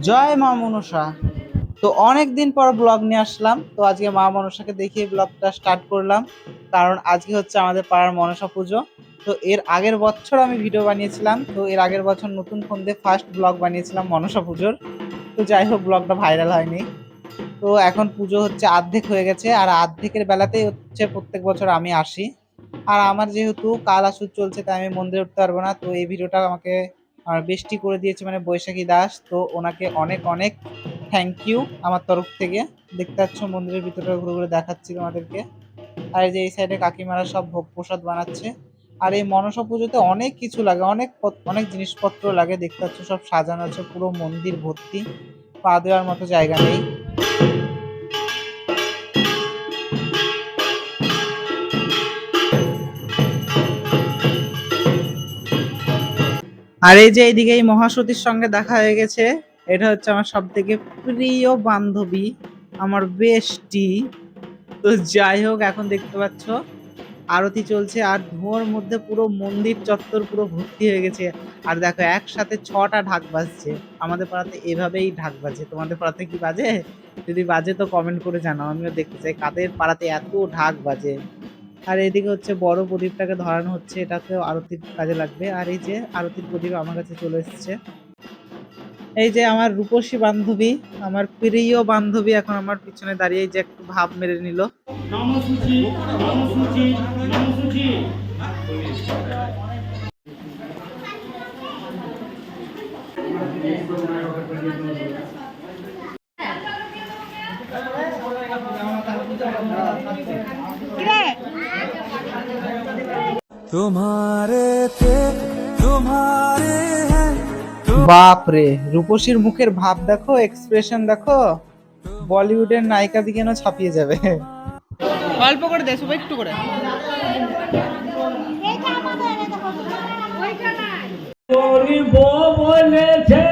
জয় মা মনসা। তো অনেক দিন পর ব্লগ নিয়ে আসলাম, তো আজকে মা মনসাকে দেখিয়ে ব্লগটা স্টার্ট করলাম। কারণ আজকে হচ্ছে আমাদের পাড়ার মনসা পুজো। তো এর আগের বছর আমি ভিডিও বানিয়েছিলাম, তো এর আগের বছর নতুন ফোন দিয়ে ফার্স্ট ব্লগ বানিয়েছিলাম মনসা পুজোর। তো যাই হোক, ব্লগটা ভাইরাল হয়নি। তো এখন পুজো হচ্ছে অর্ধেক হয়ে গেছে, আর অর্ধেকের বেলাতেই হচ্ছে প্রত্যেক বছর আমি আসি। আর আমার যেহেতু কাল আসুদ চলছে, তাই আমি মন্দিরে উঠতে পারবো না। তো এই ভিডিওটা আমাকে বেস্টি করে দিয়েছে, মানে বৈশাখী দাস। তো ওনাকে অনেক অনেক থ্যাংক ইউ আমার তরফ থেকে। দেখতে পাচ্ছ মন্দিরের ভিতরে ঘুরে ঘুরে দেখাচ্ছি তোমাদেরকে। আর এই যে এই সাইডে কাকিমারা সব ভোগ প্রসাদ বানাচ্ছে। আর এই মনসা পুজোতে অনেক কিছু লাগে, অনেক অনেক জিনিসপত্র লাগে। দেখতে পাচ্ছ সব সাজানো আছে, পুরো মন্দির ভর্তি, পা দেওয়ার মতো জায়গা নেই। আর এই যে এইদিকে এই মহাসতীর সঙ্গে দেখা হয়ে গেছে। এটা হচ্ছে আমার সব থেকে প্রিয় বান্ধবী, আমার বেস্টি। তো যাই হোক, এখন দেখতে পাচ্ছ আরতি চলছে, আর ধোঁয়ার মধ্যে পুরো মন্দির চত্বর পুরো ভর্তি হয়ে গেছে। আর দেখো একসাথে 6টা ঢাক বাজছে। আমাদের পাড়াতে এভাবেই ঢাক বাজে। তোমাদের পাড়াতে কি বাজে? যদি বাজে তো কমেন্ট করে জানাও, আমিও দেখতে চাই কাদের পাড়াতে এত ঢাক বাজে। আর এদিকে হচ্ছে বড় প্রদীপটাকে ধরানো হচ্ছে, এটাতেও আরতির কাজে লাগবে। আর এই যে আরতির প্রদীপ আমার কাছে চলে এসেছে। এই যে আমার রূপসী বান্ধবী, আমার প্রিয় বান্ধবী এখন আমার পিছনে দাঁড়িয়ে এই যে একটু ভাব মেরে নিল। নমসূচি নমসূচি নমসূচি। तुम्हारे थे तुम्हारे हैं। বাপ রে, রূপসীর মুখের ভাব দেখো, এক্সপ্রেশন দেখো, বলিউডের নায়িকা দিকে যেন ছাপিয়ে যাবে। অল্প করে দে, সবাই একটু করে। বলিব বলেছে